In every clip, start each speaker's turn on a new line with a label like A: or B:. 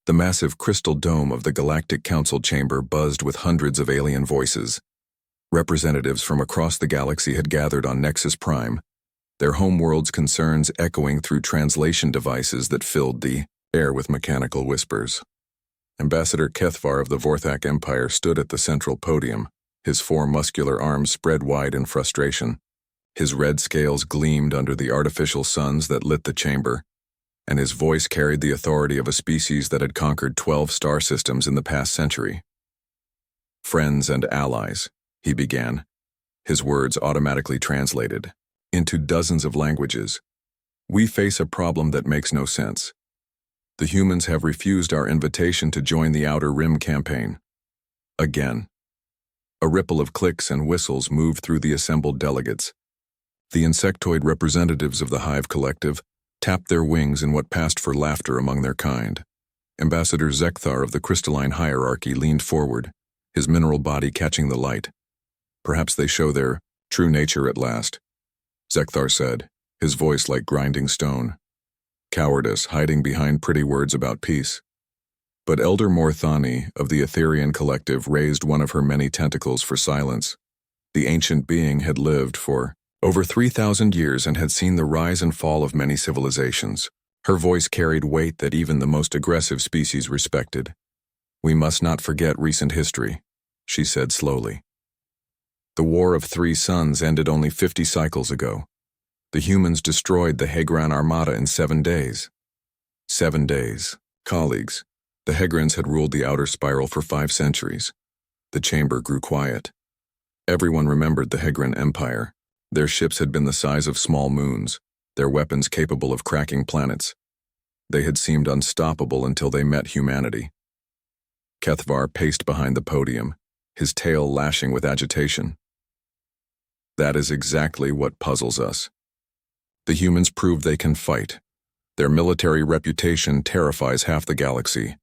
A: The massive crystal dome of the Galactic Council chamber buzzed with hundreds of alien voices. Representatives from across the galaxy had gathered on Nexus Prime, their homeworld's concerns echoing through translation devices that filled the air with mechanical whispers. Ambassador Kethvar of the Vorthak Empire stood at the central podium, his four muscular arms spread wide in frustration. His red scales gleamed under the artificial suns that lit the chamber, and his voice carried the authority of a species that had conquered 12 star systems in the past century. "Friends and allies," he began, his words automatically translated into dozens of languages. "We face a problem that makes no sense. The humans have refused our invitation to join the Outer Rim campaign. Again." A ripple of clicks and whistles moved through the assembled delegates. The insectoid representatives of the Hive Collective tapped their wings in what passed for laughter among their kind. Ambassador Zekthar of the Crystalline Hierarchy leaned forward, his mineral body catching the light. "Perhaps they show their true nature at last," Zekthar said, his voice like grinding stone. "Cowardice hiding behind pretty words about peace." But Elder Morthani of the Etherian Collective raised one of her many tentacles for silence. The ancient being had lived for over 3,000 years and had seen the rise and fall of many civilizations. Her voice carried weight that even the most aggressive species respected. "We must not forget recent history," she said slowly. "The War of Three Suns ended only 50 cycles ago. The humans destroyed the Hegran Armada in 7 days. 7 days. Colleagues, the Hegrans had ruled the outer spiral for 5 centuries. The chamber grew quiet. Everyone remembered the Hegran Empire. Their ships had been the size of small moons, their weapons capable of cracking planets. They had seemed unstoppable until they met humanity." Kethvar paced behind the podium, his tail lashing with agitation. "That is exactly what puzzles us. The humans prove they can fight. Their military reputation terrifies half the galaxy.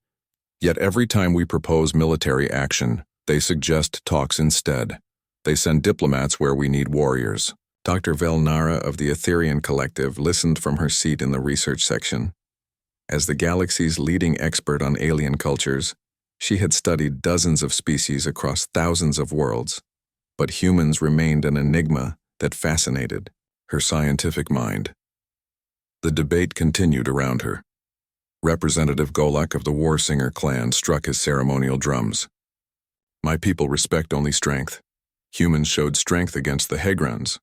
A: Yet every time we propose military action, they suggest talks instead. They send diplomats where we need warriors." Dr. Velnara of the Etherian Collective listened from her seat in the research section. As the galaxy's leading expert on alien cultures, she had studied dozens of species across thousands of worlds. But humans remained an enigma that fascinated her scientific mind. The debate continued around her. Representative Golak of the Warsinger clan struck his ceremonial drums. "My people respect only strength. Humans showed strength against the Hegrans.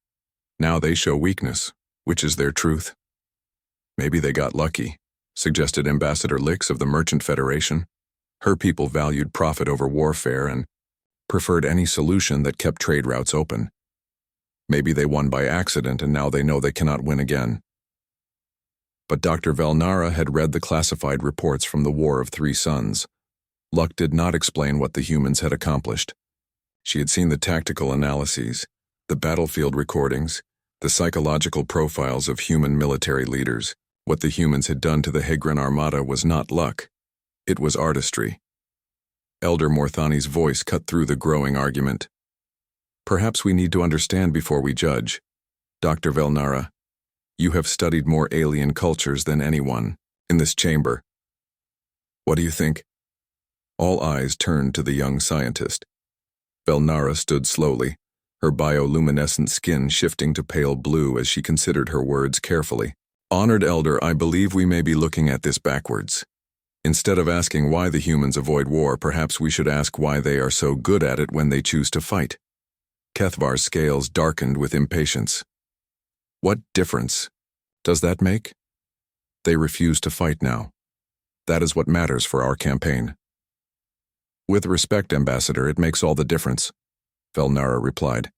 A: Now they show weakness. Which is their truth?" "Maybe they got lucky," suggested Ambassador Lix of the Merchant Federation. Her people valued profit over warfare and preferred any solution that kept trade routes open. "Maybe they won by accident and now they know they cannot win again." But Dr. Velnara had read the classified reports from the War of Three Suns. Luck did not explain what the humans had accomplished. She had seen the tactical analyses, the battlefield recordings, the psychological profiles of human military leaders. What the humans had done to the Hegran Armada was not luck. It was artistry. Elder Morthani's voice cut through the growing argument. "Perhaps we need to understand before we judge. Dr. Velnara, you have studied more alien cultures than anyone in this chamber. What do you think?" All eyes turned to the young scientist. Velnara stood slowly, her bioluminescent skin shifting to pale blue as she considered her words carefully. "Honored Elder, I believe we may be looking at this backwards. Instead of asking why the humans avoid war, perhaps we should ask why they are so good at it when they choose to fight." Kethvar's scales darkened with impatience. "What difference does that make? They refuse to fight now. That is what matters for our campaign." "With respect, Ambassador, it makes all the difference," Velnara replied.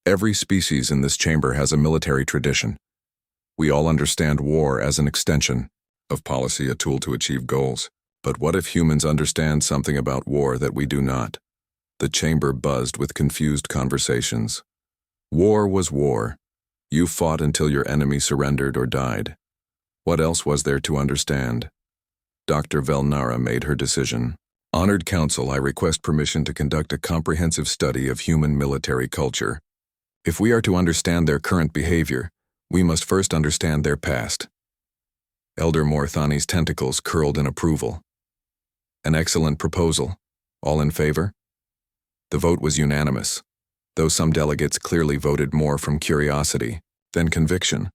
A: "Every species in this chamber has a military tradition. We all understand war as an extension of policy, a tool to achieve goals. But what if humans understand something about war that we do not?" The chamber buzzed with confused conversations. War was war. You fought until your enemy surrendered or died. What else was there to understand? Dr. Velnara made her decision. "Honored Council, I request permission to conduct a comprehensive study of human military culture. If we are to understand their current behavior, we must first understand their past." Elder Morthani's tentacles curled in approval. An excellent proposal. All in favor? The vote was unanimous, though some delegates clearly voted more from curiosity than conviction.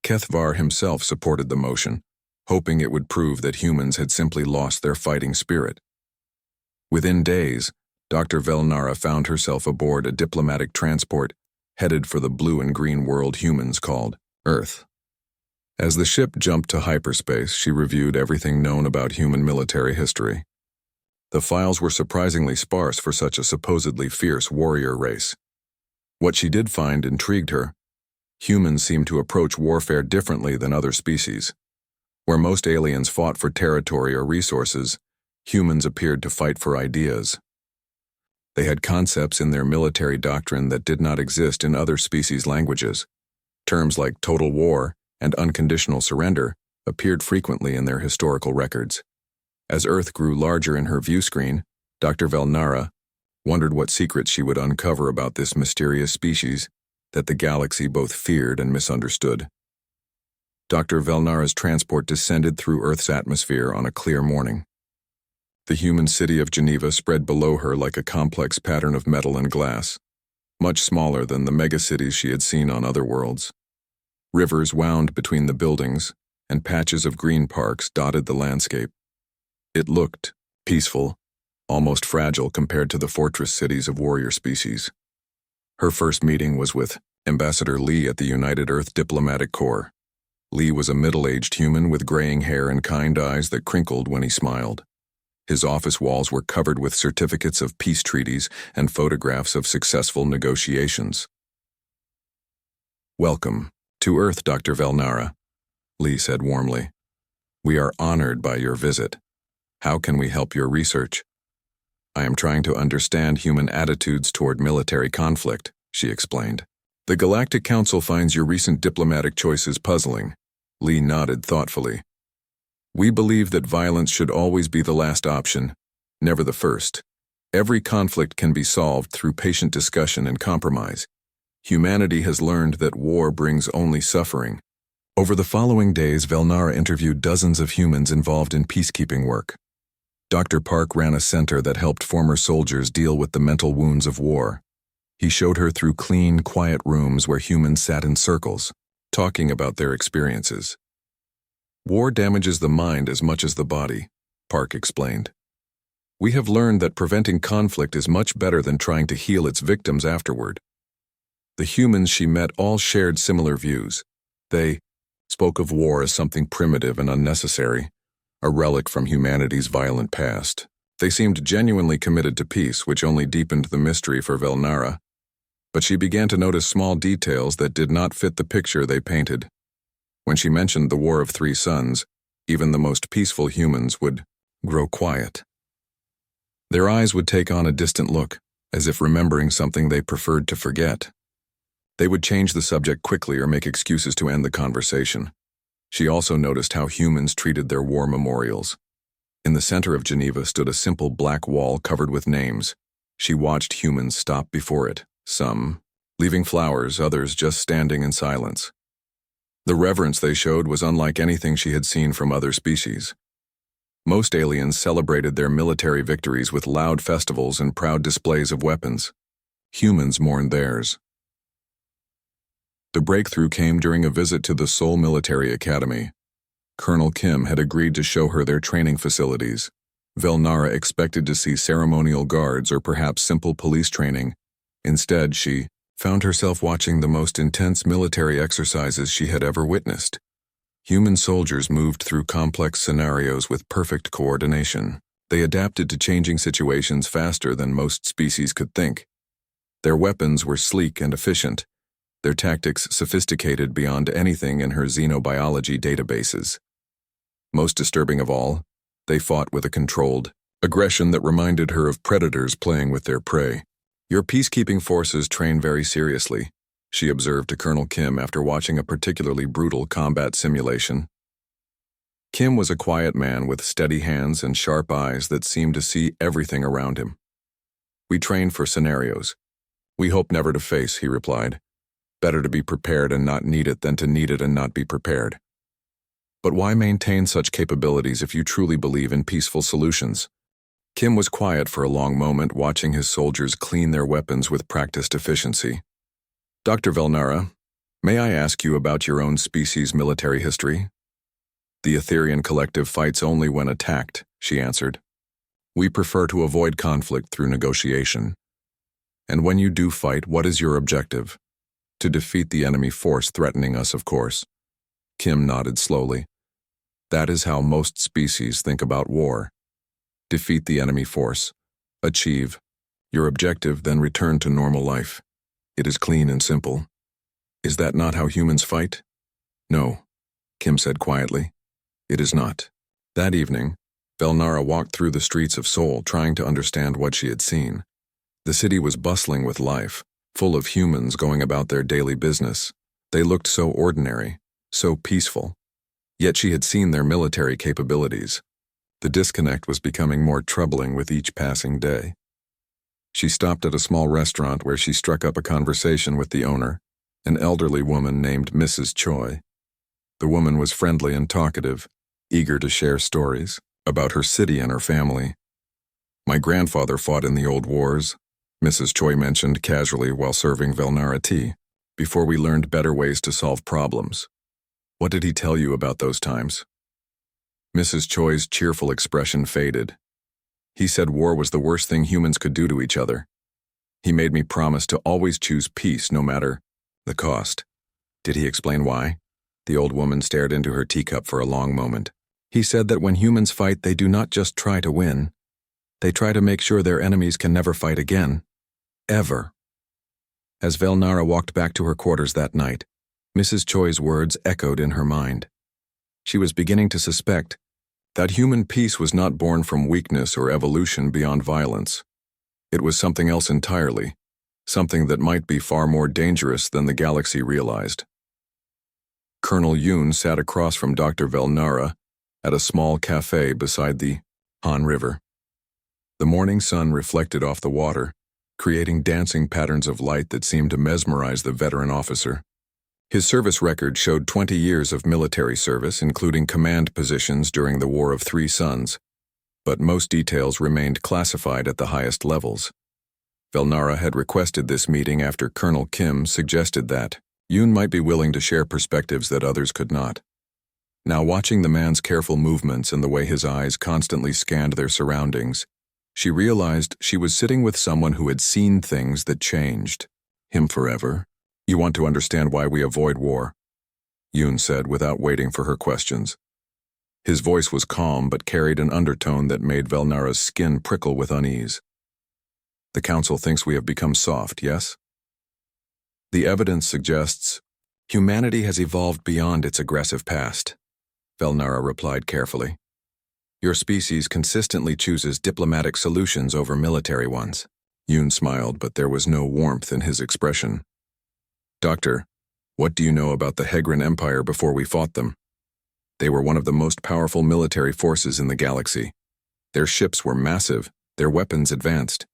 A: Kethvar himself supported the motion, hoping it would prove that humans had simply lost their fighting spirit. Within days, Dr. Velnara found herself aboard a diplomatic transport headed for the blue and green world humans called Earth. As the ship jumped to hyperspace, she reviewed everything known about human military history. The files were surprisingly sparse for such a supposedly fierce warrior race. What she did find intrigued her. Humans seemed to approach warfare differently than other species. Where most aliens fought for territory or resources, humans appeared to fight for ideas. They had concepts in their military doctrine that did not exist in other species' languages. Terms like total war and unconditional surrender appeared frequently in their historical records. As Earth grew larger in her view screen, Dr. Velnara wondered what secrets she would uncover about this mysterious species that the galaxy both feared and misunderstood. Dr. Velnara's transport descended through Earth's atmosphere on a clear morning. The human city of Geneva spread below her like a complex pattern of metal and glass, much smaller than the megacities she had seen on other worlds. Rivers wound between the buildings, and patches of green parks dotted the landscape. It looked peaceful, almost fragile compared to the fortress cities of warrior species. Her first meeting was with Ambassador Lee at the United Earth Diplomatic Corps. Lee was a middle-aged human with graying hair and kind eyes that crinkled when he smiled. His office walls were covered with certificates of peace treaties and photographs of successful negotiations. "Welcome to Earth, Dr. Velnara," Lee said warmly. "We are honored by your visit. How can we help your research?" "I am trying to understand human attitudes toward military conflict," she explained. "The Galactic Council finds your recent diplomatic choices puzzling." Lee nodded thoughtfully. "We believe that violence should always be the last option, never the first. Every conflict can be solved through patient discussion and compromise. Humanity has learned that war brings only suffering." Over the following days, Velnara interviewed dozens of humans involved in peacekeeping work. Dr. Park ran a center that helped former soldiers deal with the mental wounds of war. He showed her through clean, quiet rooms where humans sat in circles, talking about their experiences. "War damages the mind as much as the body," Park explained. "We have learned that preventing conflict is much better than trying to heal its victims afterward." The humans she met all shared similar views. They spoke of war as something primitive and unnecessary, a relic from humanity's violent past. They seemed genuinely committed to peace, which only deepened the mystery for Velnara. But she began to notice small details that did not fit the picture they painted. When she mentioned the War of Three Suns, even the most peaceful humans would grow quiet. Their eyes would take on a distant look, as if remembering something they preferred to forget. They would change the subject quickly or make excuses to end the conversation. She also noticed how humans treated their war memorials. In the center of Geneva stood a simple black wall covered with names. She watched humans stop before it, some leaving flowers, others just standing in silence. The reverence they showed was unlike anything she had seen from other species. Most aliens celebrated their military victories with loud festivals and proud displays of weapons. Humans mourned theirs. The breakthrough came during a visit to the Seoul Military Academy. Colonel Kim had agreed to show her their training facilities. Velnara expected to see ceremonial guards or perhaps simple police training. Instead, she found herself watching the most intense military exercises she had ever witnessed. Human soldiers moved through complex scenarios with perfect coordination. They adapted to changing situations faster than most species could think. Their weapons were sleek and efficient, their tactics sophisticated beyond anything in her xenobiology databases. Most disturbing of all, they fought with a controlled aggression that reminded her of predators playing with their prey. "Your peacekeeping forces train very seriously," she observed to Colonel Kim after watching a particularly brutal combat simulation. Kim was a quiet man with steady hands and sharp eyes that seemed to see everything around him. "We train for scenarios we hope never to face," he replied. "Better to be prepared and not need it than to need it and not be prepared." But why maintain such capabilities if you truly believe in peaceful solutions? Kim was quiet for a long moment, watching his soldiers clean their weapons with practiced efficiency. Dr. Velnara, may I ask you about your own species' military history? The Etherian collective fights only when attacked, she answered. We prefer to avoid conflict through negotiation. And when you do fight, what is your objective? To defeat the enemy force threatening us, of course. Kim nodded slowly. That is how most species think about war. Defeat the enemy force. Achieve your objective, then return to normal life. It is clean and simple. Is that not how humans fight? No, Kim said quietly. It is not. That evening, Velnara walked through the streets of Seoul trying to understand what she had seen. The city was bustling with life, full of humans going about their daily business. They looked so ordinary, so peaceful. Yet she had seen their military capabilities. The disconnect was becoming more troubling with each passing day. She stopped at a small restaurant where she struck up a conversation with the owner, an elderly woman named Mrs. Choi. The woman was friendly and talkative, eager to share stories about her city and her family. My grandfather fought in the old wars, Mrs. Choi mentioned casually while serving Velnara tea, before we learned better ways to solve problems. What did he tell you about those times? Mrs. Choi's cheerful expression faded. He said war was the worst thing humans could do to each other. He made me promise to always choose peace no matter the cost. Did he explain why? The old woman stared into her teacup for a long moment. He said that when humans fight, they do not just try to win. They try to make sure their enemies can never fight again. Ever. As Velnara walked back to her quarters that night, Mrs. Choi's words echoed in her mind. She was beginning to suspect that human peace was not born from weakness or evolution beyond violence. It was something else entirely, something that might be far more dangerous than the galaxy realized. Colonel Yoon sat across from Dr. Velnara at a small cafe beside the Han River. The morning sun reflected off the water, creating dancing patterns of light that seemed to mesmerize the veteran officer. His service record showed 20 years of military service, including command positions during the War of Three Suns, but most details remained classified at the highest levels. Velnara had requested this meeting after Colonel Kim suggested that Yoon might be willing to share perspectives that others could not. Now, watching the man's careful movements and the way his eyes constantly scanned their surroundings, she realized she was sitting with someone who had seen things that changed him forever. You want to understand why we avoid war? Yoon said without waiting for her questions. His voice was calm but carried an undertone that made Velnara's skin prickle with unease. The Council thinks we have become soft, yes? The evidence suggests humanity has evolved beyond its aggressive past, Velnara replied carefully. Your species consistently chooses diplomatic solutions over military ones. Yoon smiled, but there was no warmth in his expression. Doctor, what do you know about the Hegran Empire before we fought them? They were one of the most powerful military forces in the galaxy. Their ships were massive, their weapons advanced.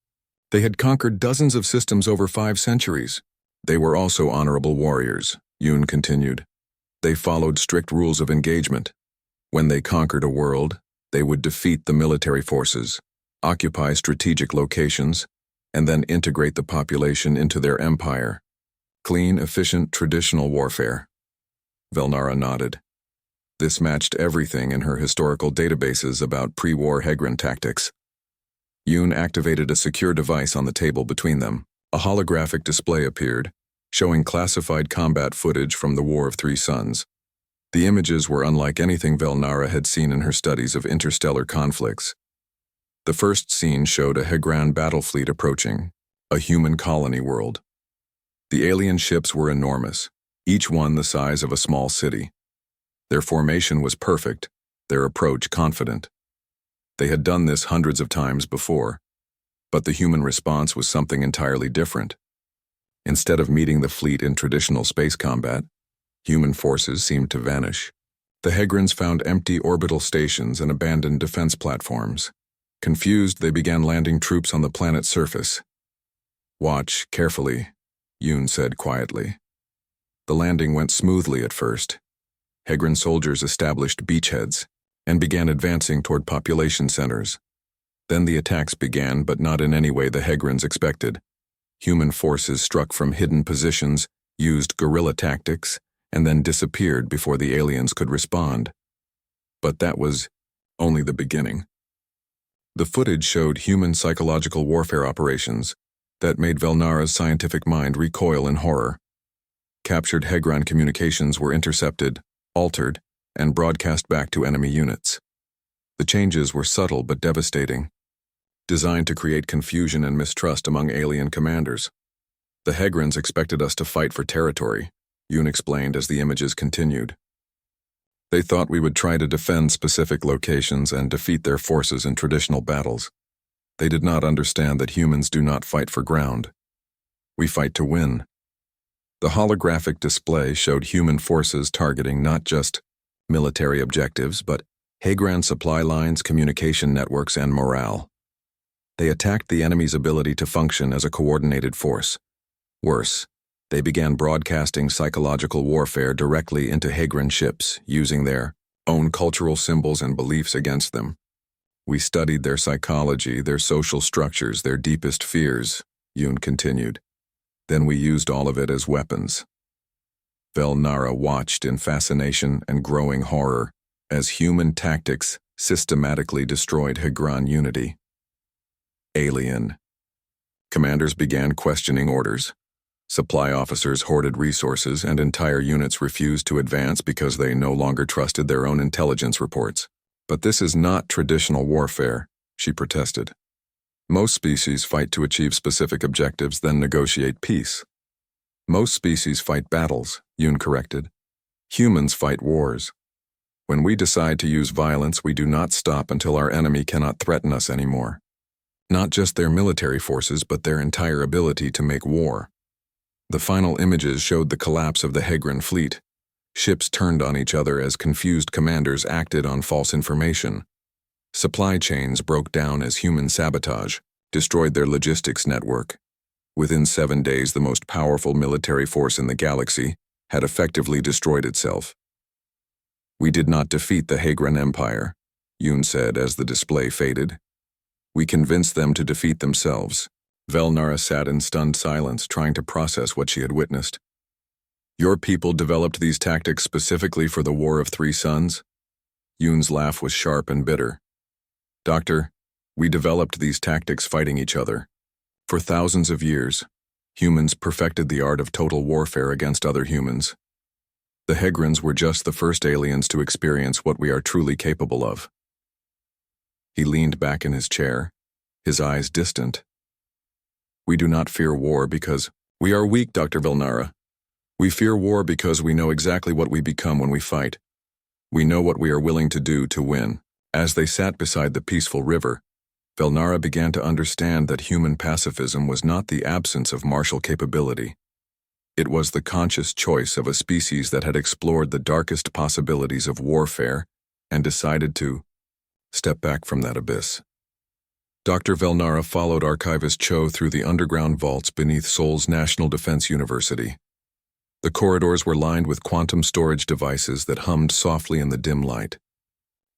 A: They had conquered dozens of systems over 5 centuries. They were also honorable warriors, Yoon continued. They followed strict rules of engagement. When they conquered a world, they would defeat the military forces, occupy strategic locations, and then integrate the population into their empire. Clean, efficient, traditional warfare. Velnara nodded. This matched everything in her historical databases about pre-war Hegran tactics. Yoon activated a secure device on the table between them. A holographic display appeared, showing classified combat footage from the War of Three Suns. The images were unlike anything Velnara had seen in her studies of interstellar conflicts. The first scene showed a Hegran battle fleet approaching, a human colony world. The alien ships were enormous, each one the size of a small city. Their formation was perfect, their approach confident. They had done this hundreds of times before, but the human response was something entirely different. Instead of meeting the fleet in traditional space combat, human forces seemed to vanish. The Hegrans found empty orbital stations and abandoned defense platforms. Confused, they began landing troops on the planet's surface. Watch carefully, Yoon said quietly. The landing went smoothly at first. Hegran soldiers established beachheads and began advancing toward population centers. Then the attacks began, but not in any way the Hegrans expected. Human forces struck from hidden positions, used guerrilla tactics, and then disappeared before the aliens could respond. But that was only the beginning. The footage showed human psychological warfare operations that made Velnara's scientific mind recoil in horror. Captured Hegran communications were intercepted, altered, and broadcast back to enemy units. The changes were subtle but devastating, designed to create confusion and mistrust among alien commanders. The Hegrans expected us to fight for territory, Yoon explained as the images continued. They thought we would try to defend specific locations and defeat their forces in traditional battles. They did not understand that humans do not fight for ground. We fight to win. The holographic display showed human forces targeting not just military objectives, but Hegran supply lines, communication networks, and morale. They attacked the enemy's ability to function as a coordinated force. Worse, they began broadcasting psychological warfare directly into Hegran ships, using their own cultural symbols and beliefs against them. We studied their psychology, their social structures, their deepest fears, Yoon continued. Then we used all of it as weapons. Velnara watched in fascination and growing horror as human tactics systematically destroyed Hegran unity. Alien. Commanders began questioning orders. Supply officers hoarded resources, and entire units refused to advance because they no longer trusted their own intelligence reports. But this is not traditional warfare, she protested. Most species fight to achieve specific objectives, then negotiate peace. Most species fight battles, Yoon corrected. Humans fight wars. When we decide to use violence, we do not stop until our enemy cannot threaten us anymore. Not just their military forces, but their entire ability to make war. The final images showed the collapse of the Hegran fleet. Ships turned on each other as confused commanders acted on false information. Supply chains broke down as human sabotage destroyed their logistics network. Within 7 days, the most powerful military force in the galaxy had effectively destroyed itself. We did not defeat the Hegran Empire, Yoon said as the display faded. We convinced them to defeat themselves. Velnara sat in stunned silence, trying to process what she had witnessed. Your people developed these tactics specifically for the War of Three Suns? Yoon's laugh was sharp and bitter. Doctor, we developed these tactics fighting each other. For thousands of years, humans perfected the art of total warfare against other humans. The Hegrans were just the first aliens to experience what we are truly capable of. He leaned back in his chair, his eyes distant. We do not fear war because we are weak, Dr. Velnara. We fear war because we know exactly what we become when we fight. We know what we are willing to do to win. As they sat beside the peaceful river, Velnara began to understand that human pacifism was not the absence of martial capability. It was the conscious choice of a species that had explored the darkest possibilities of warfare and decided to step back from that abyss. Dr. Velnara followed Archivist Cho through the underground vaults beneath Seoul's National Defense University. The corridors were lined with quantum storage devices that hummed softly in the dim light.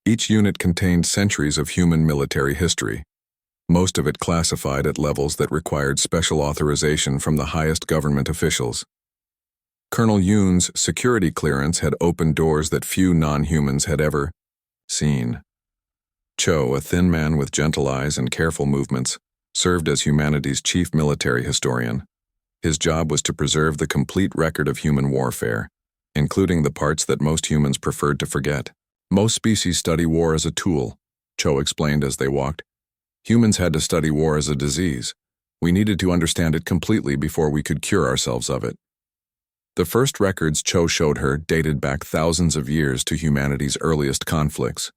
A: Each unit contained centuries of human military history, most of it classified at levels that required special authorization from the highest government officials. Colonel Yoon's security clearance had opened doors that few non-humans had ever seen. Cho, a thin man with gentle eyes and careful movements, served as humanity's chief military historian. His job was to preserve the complete record of human warfare, including the parts that most humans preferred to forget. Most species study war as a tool, Cho explained as they walked. Humans had to study war as a disease. We needed to understand it completely before we could cure ourselves of it. The first records Cho showed her dated back thousands of years to humanity's earliest conflicts.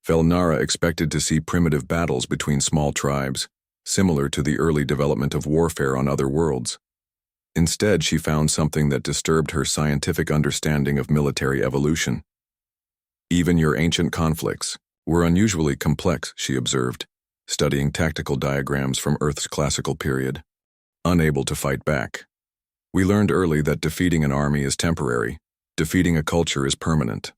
A: Velnara expected to see primitive battles between small tribes, similar to the early development of warfare on other worlds. Instead, she found something that disturbed her scientific understanding of military evolution. Even your ancient conflicts were unusually complex, she observed, studying tactical diagrams from Earth's classical period. Unable to fight back. We learned early that defeating an army is temporary, Defeating a culture is permanent.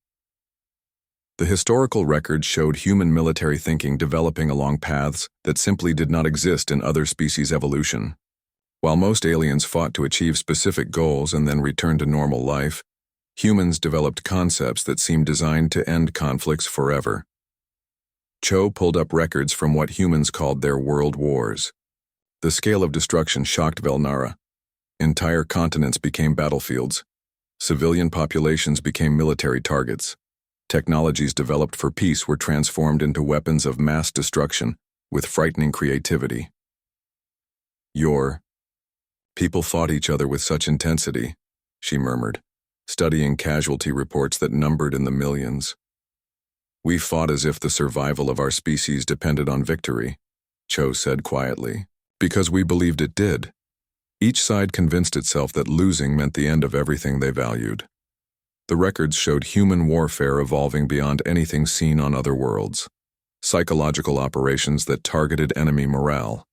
A: The historical record showed human military thinking developing along paths that simply did not exist in other species' evolution. While most aliens fought to achieve specific goals and then returned to normal life, humans developed concepts that seemed designed to end conflicts forever. Cho pulled up records from what humans called their world wars. The scale of destruction shocked Velnara. Entire continents became battlefields. Civilian populations became military targets. Technologies developed for peace were transformed into weapons of mass destruction with frightening creativity. People fought each other with such intensity, she murmured, studying casualty reports that numbered in the millions. We fought as if the survival of our species depended on victory, Cho said quietly, because we believed it did. Each side convinced itself that losing meant the end of everything they valued. The records showed human warfare evolving beyond anything seen on other worlds. Psychological operations that targeted enemy morale.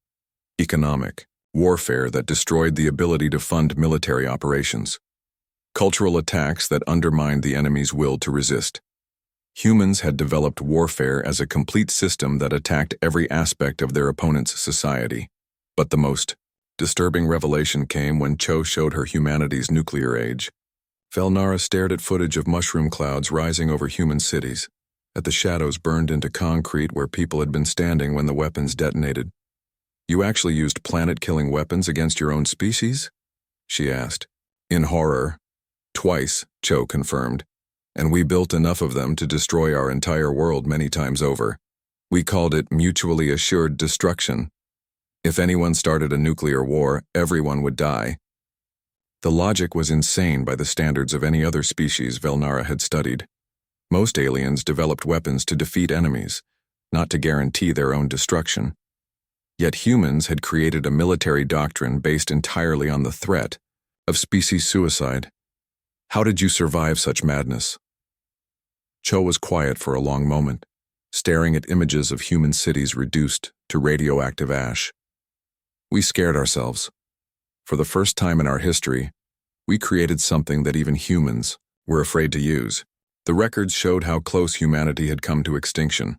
A: Economic warfare that destroyed the ability to fund military operations. Cultural attacks that undermined the enemy's will to resist. Humans had developed warfare as a complete system that attacked every aspect of their opponent's society. But the most disturbing revelation came when Cho showed her humanity's nuclear age. Velnara stared at footage of mushroom clouds rising over human cities, at the shadows burned into concrete where people had been standing when the weapons detonated. You actually used planet-killing weapons against your own species? She asked. In horror. Twice, Cho confirmed. And we built enough of them to destroy our entire world many times over. We called it mutually assured destruction. If anyone started a nuclear war, everyone would die. The logic was insane by the standards of any other species Velnara had studied. Most aliens developed weapons to defeat enemies, not to guarantee their own destruction. Yet humans had created a military doctrine based entirely on the threat of species suicide. How did you survive such madness? Cho was quiet for a long moment, staring at images of human cities reduced to radioactive ash. We scared ourselves. For the first time in our history, we created something that even humans were afraid to use. The records showed how close humanity had come to extinction.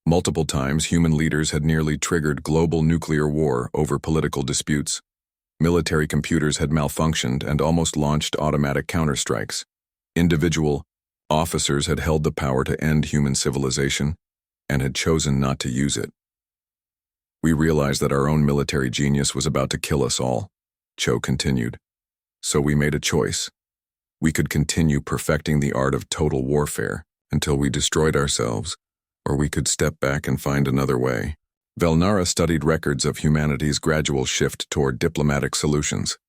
A: Multiple times, human leaders had nearly triggered global nuclear war over political disputes. Military computers had malfunctioned and almost launched automatic counterstrikes. Individual officers had held the power to end human civilization and had chosen not to use it. We realized that our own military genius was about to kill us all, Cho continued. So we made a choice. We could continue perfecting the art of total warfare until we destroyed ourselves, or we could step back and find another way. Velnara studied records of humanity's gradual shift toward diplomatic solutions.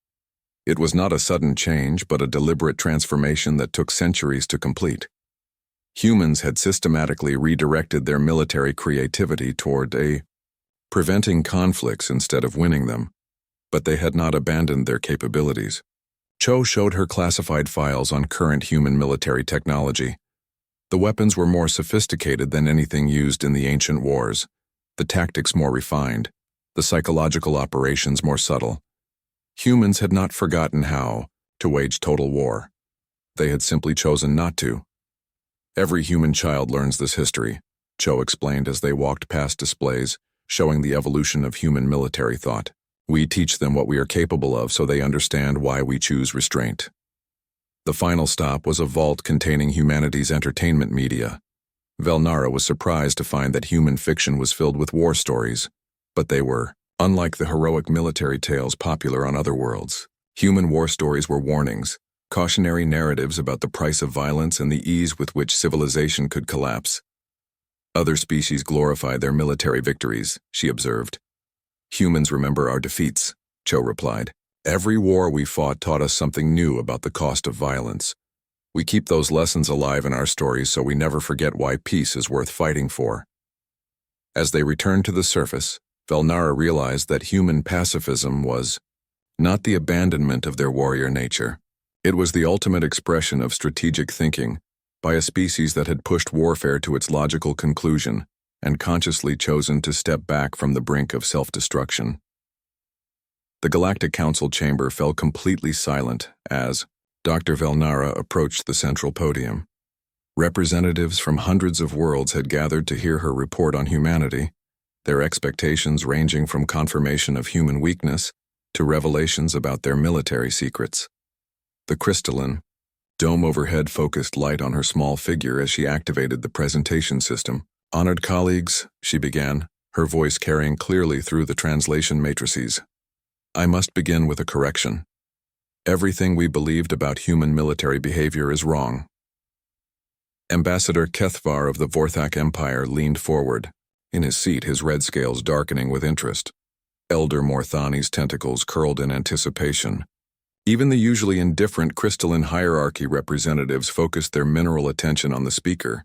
A: It was not a sudden change, but a deliberate transformation that took centuries to complete. Humans had systematically redirected their military creativity toward preventing conflicts instead of winning them, but they had not abandoned their capabilities. Cho showed her classified files on current human military technology. The weapons were more sophisticated than anything used in the ancient wars, the tactics more refined, the psychological operations more subtle. Humans had not forgotten how to wage total war. They had simply chosen not to. Every human child learns this history, Cho explained as they walked past displays showing the evolution of human military thought. We teach them what we are capable of so they understand why we choose restraint. The final stop was a vault containing humanity's entertainment media. Velnara was surprised to find that human fiction was filled with war stories, but they were, unlike the heroic military tales popular on other worlds. Human war stories were warnings, cautionary narratives about the price of violence and the ease with which civilization could collapse. Other species glorify their military victories, she observed. Humans remember our defeats, Cho replied. Every war we fought taught us something new about the cost of violence. We keep those lessons alive in our stories so we never forget why peace is worth fighting for. As they returned to the surface, Velnara realized that human pacifism was not the abandonment of their warrior nature. It was the ultimate expression of strategic thinking by a species that had pushed warfare to its logical conclusion and consciously chosen to step back from the brink of self-destruction. The Galactic Council chamber fell completely silent as, Dr. Velnara approached the central podium. Representatives from hundreds of worlds had gathered to hear her report on humanity, their expectations ranging from confirmation of human weakness to revelations about their military secrets. The crystalline, dome-overhead focused light on her small figure as she activated the presentation system. "Honored colleagues," she began, her voice carrying clearly through the translation matrices. "I must begin with a correction. Everything we believed about human military behavior is wrong." Ambassador Kethvar of the Vorthak Empire leaned forward, in his seat his red scales darkening with interest. Elder Morthani's tentacles curled in anticipation. Even the usually indifferent crystalline hierarchy representatives focused their mineral attention on the speaker.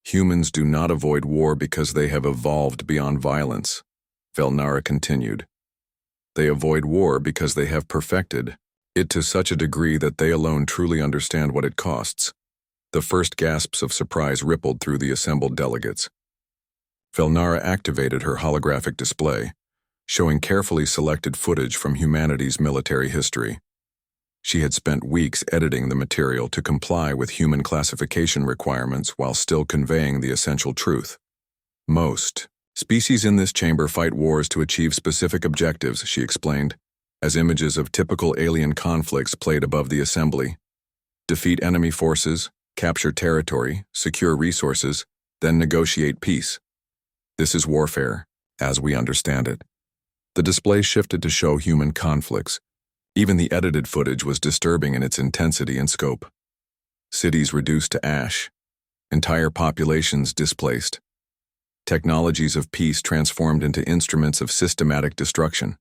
A: "Humans do not avoid war because they have evolved beyond violence," Velnara continued. "They avoid war because they have perfected it to such a degree that they alone truly understand what it costs." The first gasps of surprise rippled through the assembled delegates. Velnara activated her holographic display, showing carefully selected footage from humanity's military history. She had spent weeks editing the material to comply with human classification requirements while still conveying the essential truth. "Most species in this chamber fight wars to achieve specific objectives," she explained, as images of typical alien conflicts played above the assembly. "Defeat enemy forces, capture territory, secure resources, then negotiate peace. This is warfare, as we understand it." The display shifted to show human conflicts. Even the edited footage was disturbing in its intensity and scope. Cities reduced to ash, entire populations displaced, technologies of peace transformed into instruments of systematic destruction.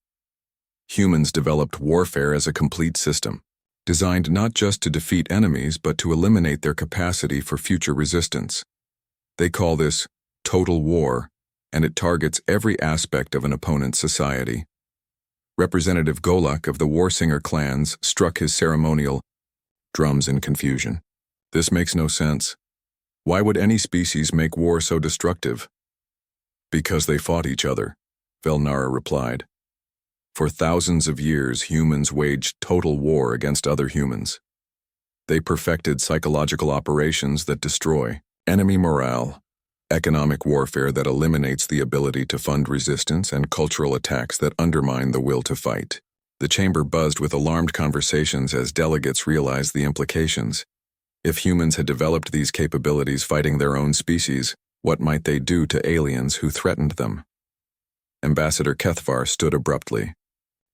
A: Humans developed warfare as a complete system, designed not just to defeat enemies but to eliminate their capacity for future resistance. They call this total war, and it targets every aspect of an opponent's society. Representative Golak of the Warsinger clans struck his ceremonial drums in confusion. "This makes no sense. Why would any species make war so destructive?" "Because they fought each other," Velnara replied. "For thousands of years, humans waged total war against other humans. They perfected psychological operations that destroy enemy morale, economic warfare that eliminates the ability to fund resistance, and cultural attacks that undermine the will to fight." The chamber buzzed with alarmed conversations as delegates realized the implications. If humans had developed these capabilities fighting their own species, what might they do to aliens who threatened them? Ambassador Kethvar stood abruptly.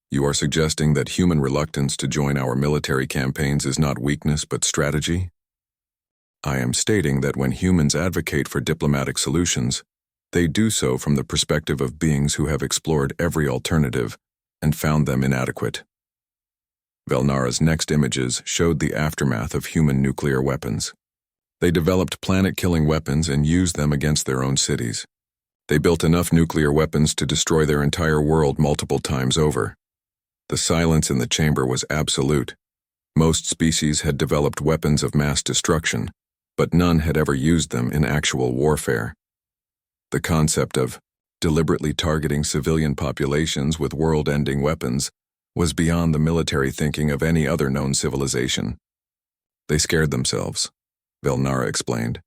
A: "You are suggesting that human reluctance to join our military campaigns is not weakness but strategy?" "I am stating that when humans advocate for diplomatic solutions, they do so from the perspective of beings who have explored every alternative and found them inadequate." Velnara's next images showed the aftermath of human nuclear weapons. They developed planet-killing weapons and used them against their own cities. They built enough nuclear weapons to destroy their entire world multiple times over. The silence in the chamber was absolute. Most species had developed weapons of mass destruction, but none had ever used them in actual warfare. The concept of deliberately targeting civilian populations with world-ending weapons was beyond the military thinking of any other known civilization. "They scared themselves," Velnara explained.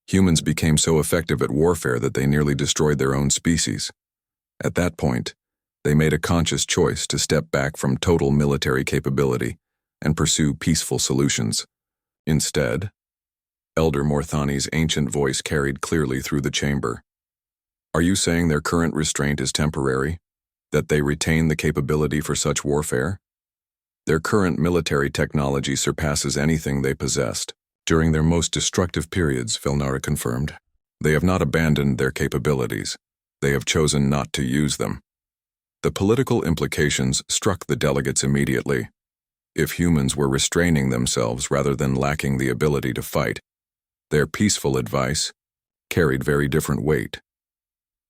A: "Humans became so effective at warfare that they nearly destroyed their own species. At that point, they made a conscious choice to step back from total military capability and pursue peaceful solutions. Instead," Elder Morthani's ancient voice carried clearly through the chamber, "are you saying their current restraint is temporary? That they retain the capability for such warfare? Their current military technology surpasses anything they possessed during their most destructive periods," Velnara confirmed. "They have not abandoned their capabilities. They have chosen not to use them." The political implications struck the delegates immediately. If humans were restraining themselves rather than lacking the ability to fight, their peaceful advice carried very different weight.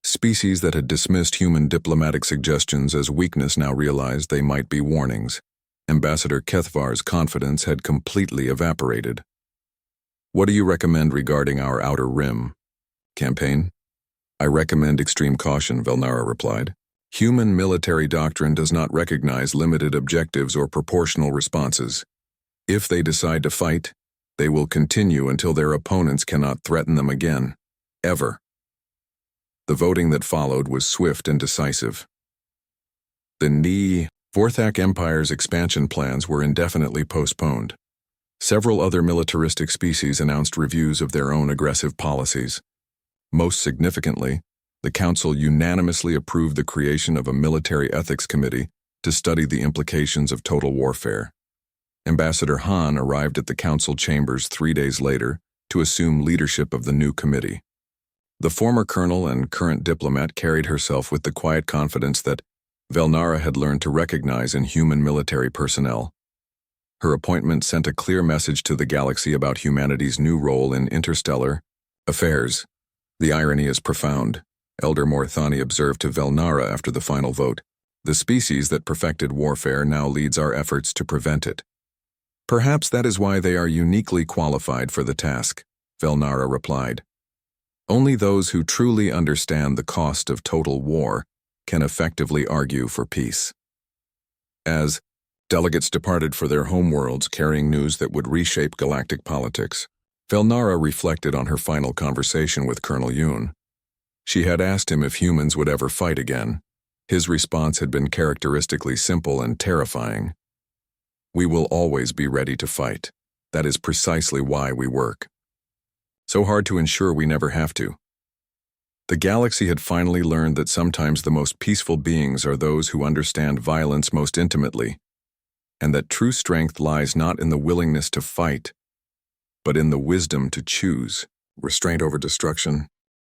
A: Species that had dismissed human diplomatic suggestions as weakness now realized they might be warnings. Ambassador Kethvar's confidence had completely evaporated. "What do you recommend regarding our Outer Rim campaign?" "I recommend extreme caution," Velnara replied. "Human military doctrine does not recognize limited objectives or proportional responses. If they decide to fight, they will continue until their opponents cannot threaten them again, ever. The voting that followed was swift and decisive. The Vorthak Empire's expansion plans were indefinitely postponed. Several other militaristic species announced reviews of their own aggressive policies. Most significantly, the Council unanimously approved the creation of a military ethics committee to study the implications of total warfare. Ambassador Han arrived at the Council chambers 3 days later to assume leadership of the new committee. The former colonel and current diplomat carried herself with the quiet confidence that Velnara had learned to recognize in human military personnel. Her appointment sent a clear message to the galaxy about humanity's new role in interstellar affairs. The irony is profound, Elder Morthani observed to Velnara after the final vote. The species that perfected warfare now leads our efforts to prevent it. Perhaps that is why they are uniquely qualified for the task, Velnara replied. Only those who truly understand the cost of total war can effectively argue for peace. As delegates departed for their homeworlds carrying news that would reshape galactic politics, Velnara reflected on her final conversation with Colonel Yoon. She had asked him if humans would ever fight again. His response had been characteristically simple and terrifying. We will always be ready to fight. That is precisely why we work. So hard to ensure we never have to. The galaxy had finally learned that sometimes the most peaceful beings are those who understand violence most intimately, and that true strength lies not in the willingness to fight, but in the wisdom to choose. Restraint over destruction,